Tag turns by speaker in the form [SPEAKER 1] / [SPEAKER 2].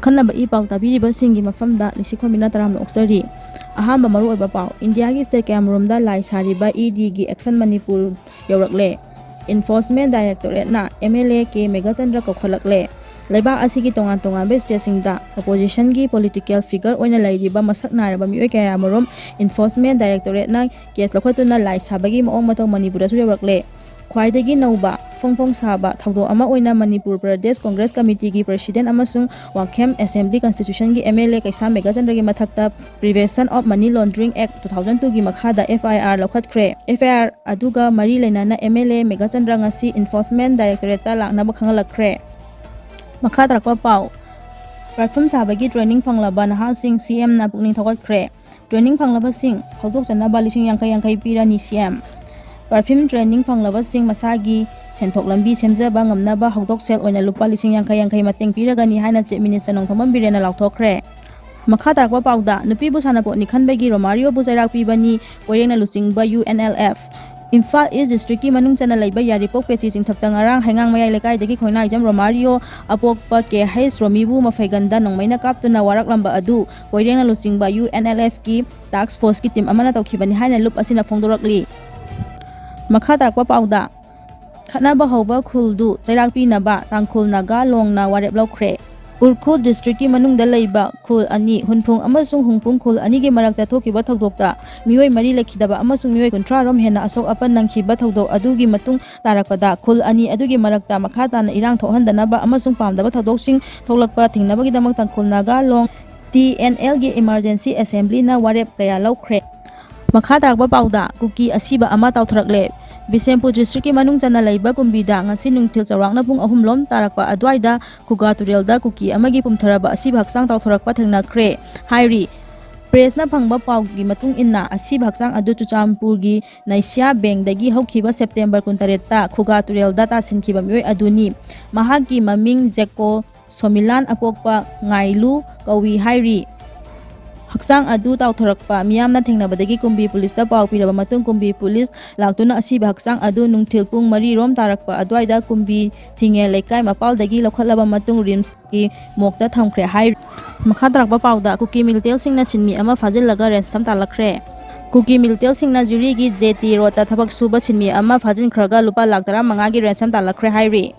[SPEAKER 1] ꯑꯈꯟꯅꯕ ꯏ ꯄꯥꯎ ꯇꯥꯕꯤꯔꯤꯕꯁꯤꯡꯒꯤ ꯃꯐꯝꯗ ꯂꯤꯁꯤꯈꯣꯝꯕꯤꯅ ꯇꯔꯥꯝꯅ ꯑꯣꯛꯆꯔꯤ꯫ ꯑꯍꯥꯟꯕ ꯃꯔꯨꯑꯣꯏꯕ ꯄꯥꯎ ꯏꯟꯗꯤꯌꯥꯒꯤ ꯁ꯭ꯇꯦꯠ ꯀꯌꯥꯃꯔꯣꯝꯗ ꯂꯥꯏ ꯁꯥꯔꯤꯕ ꯏꯗꯤꯒꯤ ꯑꯦꯛꯁꯟ ꯃꯅꯤꯄꯨꯔ ꯌꯧꯔꯛꯂꯦ꯫ ꯏꯟꯐꯣꯔꯁꯃꯦꯟꯠ ꯗꯥꯏꯔꯦꯛꯇꯣꯔꯦꯠꯅ MLA ꯀꯦ ꯃꯦꯘꯆꯟꯗ꯭ꯔ ꯀꯧꯈꯠꯂꯛꯂꯦ꯫ ꯂꯩꯕꯥꯛ ꯑꯁꯤꯒꯤ ꯇꯣꯉꯥꯟ ꯇꯣꯉꯥꯟꯕ ꯁ꯭ꯇꯦꯠꯁꯤꯡꯗ ꯑꯣꯄꯣꯖꯤꯁꯟꯒꯤ ꯄꯣꯂꯤꯇꯤꯀꯦꯜ ꯐꯤꯒꯔ ꯑꯣꯏꯅ ꯂꯩꯔꯤꯕ ꯃꯁꯛ ꯅꯥꯏꯔꯕ ꯃꯤꯑꯣꯏ ꯀꯌꯥꯃꯔꯨꯝ ꯏꯟꯐꯣꯔꯁꯃꯦꯟꯠ ꯗꯥꯏꯔꯦꯛꯇꯣꯔꯦꯠꯅ ꯀꯦꯁ ꯂꯧꯈꯠꯇꯨꯅ ꯂꯥꯏ ꯁꯥꯕꯒꯤ ꯃꯑꯣꯡ ꯃꯇꯧ ꯃꯅꯤꯄꯨꯔꯗꯁꯨ ꯌꯧꯔꯛꯂꯦ꯫ ꯈ꯭ꯋꯥꯏꯗꯒꯤ ꯅꯧꯕ ꯐꯣꯡ ꯐꯣꯡ ꯁꯥꯕ ꯊꯧꯗꯣꯛ ꯑꯃ ꯑꯣꯏꯅ ꯃꯅꯤꯄꯨꯔ ꯄ꯭ꯔꯗꯦꯁ ꯀꯣꯡꯒ꯭ꯔꯦꯁ ꯀꯃꯤꯇꯤꯒꯤ ꯄ꯭ꯔꯁꯤꯗꯦꯟꯠ ꯑꯃꯁꯨꯡ ꯋꯥꯡꯈꯦꯝ ꯑꯦꯁꯦꯝꯕ꯭ꯂꯤ ꯀꯟꯁꯇꯤꯇ꯭ꯌꯨꯁꯟꯒꯤ MLA ꯀꯩꯁꯥꯝ ꯃꯦꯘꯆꯟꯗ꯭ꯔꯒꯤ ꯃꯊꯛꯇ ꯄ꯭ꯔꯤꯚꯦꯟꯁꯟ ꯑꯣꯐ ꯃꯅꯤ ꯂꯣꯟꯗ꯭ꯔꯤꯡ ꯑꯦꯛ 2002ꯒꯤ ꯃꯈꯥꯗ FIR ꯂꯧꯈꯠꯈ꯭ꯔꯦ꯫ FIR ꯑꯗꯨꯒ ꯃꯔꯤ ꯂꯩꯅꯅ MLA ꯃꯦꯘꯆꯟꯗ꯭ꯔ ꯉꯁꯤ ꯏꯟꯐꯣꯔꯁꯃꯦꯟꯠ ꯗꯥꯏꯔꯦꯛꯇꯣꯔꯦꯠꯇ ꯂꯥꯛꯅꯕ ꯈꯪꯍꯜꯂꯛꯈ꯭ꯔꯦ꯫ ꯃꯈꯥ ꯇꯥꯔꯛꯄ ꯄꯥꯎ ꯄꯔꯐ꯭ꯌꯨꯝ ꯁꯥꯕꯒꯤ ꯇ꯭ꯔꯦꯅꯤꯡ ꯐꯪꯂꯕ ꯅꯍꯥꯁꯤꯡ CMꯅ ꯄꯨꯛꯅꯤꯡ ꯊꯧꯒꯠꯈ꯭ꯔꯦ꯫ ꯇ꯭ꯔꯦꯅꯤꯡ ꯐꯪꯂꯕꯁꯤꯡ ꯍꯧꯗꯣꯛꯆꯅꯕ 50,000 ꯄꯤꯔꯅꯤ CM꯫ ꯄꯔꯐ꯭ꯌꯨꯝ ꯇ꯭ꯔꯦꯅꯤꯡ ꯐꯪꯂꯕꯁꯤꯡ ꯃꯁꯥꯒꯤ ꯁꯦꯟꯊꯣꯛ ꯂꯝꯕꯤ ꯁꯦꯝꯖꯕ ꯉꯝꯅꯕ ꯍꯧꯗꯣꯛꯁꯦꯜ ꯑꯣꯏꯅ ꯂꯨꯄꯥ 50,000 ꯃꯇꯦꯡ ꯄꯤꯔꯒꯅꯤ ꯍꯥꯏꯅ ꯆꯤꯞ ꯃꯤꯅꯤꯁꯇꯔ ꯅꯣꯡꯊꯣꯝꯕꯝ ꯕꯤꯔꯦꯟꯅ ꯂꯥꯎꯊꯣꯛꯈ꯭ꯔꯦ꯫ ꯃꯈꯥ ꯇꯥꯔꯛꯄ ꯄꯥꯎꯗ ꯅꯨꯄꯤꯕꯨ ꯁꯥꯟꯅꯄꯣꯠꯅꯤ ꯈꯟꯕꯒꯤ ꯔꯣꯃꯥꯔꯤꯌꯣꯕꯨ ꯆꯩꯔꯥꯛ ꯄꯤꯕꯅꯤ ꯀꯣꯏꯔꯦꯡꯅ ꯂꯨꯆꯤꯡꯕ UNLF꯫ ꯏꯝꯐꯥꯜ ꯏꯁ ꯗꯤꯁꯇ꯭ꯔꯤꯛꯀꯤ ꯃꯅꯨꯡ ꯆꯟꯅ ꯂꯩꯕ ꯌꯥꯏꯔꯤꯄꯣꯛ ꯄꯦꯆꯤ ꯆꯤꯡꯊꯛꯇ ꯉꯔꯥꯡ ꯍꯩꯉꯥꯡ ꯃꯌꯥꯏ ꯂꯩꯀꯥꯏꯗꯒꯤ ꯈꯣꯡꯅꯥꯏꯖꯝ ꯔꯣꯃꯥꯔꯤꯌꯣ ꯑꯄꯣꯛꯄ KH ꯔꯣꯃꯤꯕꯨ ꯃꯐꯩꯒꯟꯗ ꯅꯣꯡꯃꯩꯅ ꯀꯥꯞꯇꯨꯅ ꯋꯥꯔꯛꯂꯝꯕ ꯑꯗꯨ ꯀꯣꯏꯔꯦꯡꯅ ꯂꯨꯆꯤꯡꯕ UNLFꯀꯤ ꯇꯥꯛꯁ ꯐꯣꯔꯁꯀꯤ ꯇꯤꯝ ꯑꯃꯅ ꯇꯧꯈꯤꯕꯅꯤ ꯍꯥꯏꯅ ꯂꯨꯞ ꯑꯁꯤꯅ ꯐꯣꯡꯗꯣꯔꯛꯂꯤ꯫ ꯃꯈꯥ ꯇꯥꯔꯛꯄ ꯄꯥꯎꯗ ꯈꯠꯅꯕ ꯍꯧꯕ ꯈꯨꯜꯗꯨ ꯆꯩꯔꯥꯛ ꯄꯤꯅꯕ ꯇꯥꯡꯈꯨꯜ ꯅꯥꯒꯥ ꯂꯣꯡꯅ ꯋꯥꯔꯦꯞ ꯂꯧꯈ꯭ꯔꯦ꯫ ꯎꯔꯈꯨꯜ ꯗꯤꯁꯇ꯭ꯔꯤꯛꯀꯤ ꯃꯅꯨꯡꯗ ꯂꯩꯕ ꯈꯨꯜ ꯑꯅꯤ ꯍꯨꯟꯐꯨꯡ ꯑꯃꯁꯨꯡ ꯍꯨꯡꯄꯨꯡ ꯈꯨꯜ ꯑꯅꯤꯒꯤ ꯃꯔꯛꯇ ꯊꯣꯛꯈꯤꯕ ꯊꯧꯗꯣꯛꯇ ꯃꯤꯑꯣꯏ 4 ꯂꯩꯈꯤꯗꯕ ꯑꯃꯁꯨꯡ ꯃꯤꯑꯣꯏ 30 ꯍꯦꯟꯅ ꯑꯁꯣꯛ ꯑꯄꯟ ꯅꯪꯈꯤꯕ ꯊꯧꯗꯣꯛ ꯑꯗꯨꯒꯤ ꯃꯇꯨꯡ ꯇꯥꯔꯛꯄꯗ ꯈꯨꯜ ꯑꯅꯤ ꯑꯗꯨꯒꯤ ꯃꯔꯛꯇ ꯃꯈꯥ ꯇꯥꯅ ꯏꯔꯥꯡ ꯊꯣꯛꯍꯟꯗꯅꯕ ꯑꯃꯁꯨꯡ ꯄꯥꯝꯗꯕ ꯊꯧꯗꯣꯛꯁꯤꯡ ꯊꯣꯛꯂꯛꯄ ꯊꯤꯡꯅꯕꯒꯤꯗꯃꯛ ꯇꯥꯡꯈꯨꯜ ꯅꯥꯒꯥ ꯂꯣꯡ TNLꯒꯤ ꯏꯃꯥꯔꯖꯦꯟꯁꯤ ꯑꯦꯁꯦꯝꯕ꯭ꯂꯤꯅ ꯋꯥꯔꯦꯞ ꯀꯌꯥ ꯂꯧꯈ꯭ꯔꯦ꯫ ꯃꯈꯥ ꯇꯥꯔꯛꯄ ꯄꯥꯎꯗ ꯀꯨꯀꯤ ꯑꯁꯤꯕ ꯑꯃ ꯇꯥꯎꯊꯔꯛꯂꯦ꯫ ꯕꯤꯁꯦꯝꯄꯨꯔ ꯗꯤꯁꯇ꯭ꯔꯤꯛꯀꯤ ꯃꯅꯨꯡ ꯆꯟꯅ ꯂꯩꯕ ꯀꯨꯝꯕꯤꯗ ꯉꯁꯤ ꯅꯨꯡꯊꯤꯜ ꯆꯥꯎꯔꯥꯛꯅ ꯄꯨꯡ 3 ꯂꯣꯝ ꯇꯥꯔꯛꯄ ꯑꯗꯨꯋꯥꯏꯗ ꯈꯨꯒꯥ ꯇꯨꯔꯦꯜꯗ ꯀꯨꯀꯤ ꯑꯃꯒꯤ ꯄꯨꯝꯊꯔꯕ ꯑꯁꯤꯕ ꯍꯛꯆꯥꯡ ꯇꯥꯎꯊꯔꯛꯄ ꯊꯦꯡꯅꯈ꯭ꯔꯦ ꯍꯥꯏꯔꯤ꯫ ꯄ꯭ꯔꯦꯁꯅ ꯐꯪꯕ ꯄꯥꯎꯒꯤ ꯃꯇꯨꯡ ꯏꯟꯅ ꯑꯁꯤꯕ ꯍꯛꯆꯥꯡ ꯑꯗꯨ ꯆꯨꯔꯆꯥꯟꯄꯨꯔꯒꯤ ꯅꯩꯁ꯭ꯌꯥ ꯕꯦꯡꯛꯗꯒꯤ ꯍꯧꯈꯤꯕ ꯁꯦꯞꯇꯦꯝꯕꯔ 23ꯇ ꯈꯨꯒꯥ ꯇꯨꯔꯦꯜꯗ ꯇꯥꯁꯤꯟꯈꯤꯕ ꯃꯤꯑꯣꯏ ꯑꯗꯨꯅꯤ꯫ ꯃꯍꯥꯛꯀꯤ ꯃꯃꯤꯡ ꯖꯦꯀꯣ ꯁꯣꯃꯤꯂꯥꯟ ꯑꯄꯣꯛꯄ ꯉꯥꯏꯂꯨ ꯀꯧꯏ ꯍꯥꯏꯔꯤ꯫ ꯍꯛꯆꯥꯡ ꯑꯗꯨ ꯇꯥꯎꯊꯔꯛꯄ ꯃꯤꯌꯥꯝꯅ ꯊꯦꯡꯅꯕꯗꯒꯤ ꯀꯨꯝꯕꯤ ꯄꯨꯂꯤꯁꯇ ꯄꯥꯎ ꯄꯤꯔꯕ ꯃꯇꯨꯡ ꯀꯨꯝꯕꯤ ꯄꯨꯂꯤꯁ ꯂꯥꯛꯇꯨꯅ ꯑꯁꯤꯕ ꯍꯛꯆꯥꯡ ꯑꯗꯨ ꯅꯨꯡꯊꯤꯜ ꯄꯨꯡ 4 ꯔꯣꯝ ꯇꯥꯔꯛꯄ ꯑꯗꯨꯋꯥꯏꯗ ꯀꯨꯝꯕꯤ ꯊꯤꯡꯉꯦꯜ ꯂꯩꯀꯥꯏ ꯃꯄꯥꯜꯗꯒꯤ ꯂꯧꯈꯠꯂꯕ ꯃꯇꯨꯡ ꯔꯤꯝꯁꯀꯤ ꯃꯣꯔꯒꯇ ꯊꯝꯈ꯭ꯔꯦ ꯍꯥꯏꯔꯤ꯫ ꯃꯈꯥ ꯇꯥꯔꯛꯄ ꯄꯥꯎꯗ ꯀꯨꯀꯤ ꯃꯤꯂꯤꯇꯦꯟꯠꯁꯤꯡꯅ ꯁꯤꯟꯃꯤ ꯑꯃ ꯐꯥꯖꯤꯜꯂꯒ ꯔꯦꯟꯁꯝ ꯇꯥꯜꯂꯛꯈ꯭ꯔꯦ꯫ ꯀꯨꯀꯤ ꯃꯤꯂꯤꯇꯦꯟꯠꯁꯤꯡꯅ ꯖꯤꯔꯤꯒꯤ JT ꯔꯣꯗꯇ ꯊꯕꯛ ꯁꯨꯕ ꯁꯤꯟꯃꯤ ꯑꯃ ꯐꯥꯖꯤꯟꯈ꯭ꯔꯒ ꯂꯨꯄꯥ 15,00,000ꯒꯤ ꯔꯦꯟꯁꯝ ꯇꯥꯜꯂꯛꯈ꯭ꯔꯦ ꯍꯥꯏꯔꯤ꯫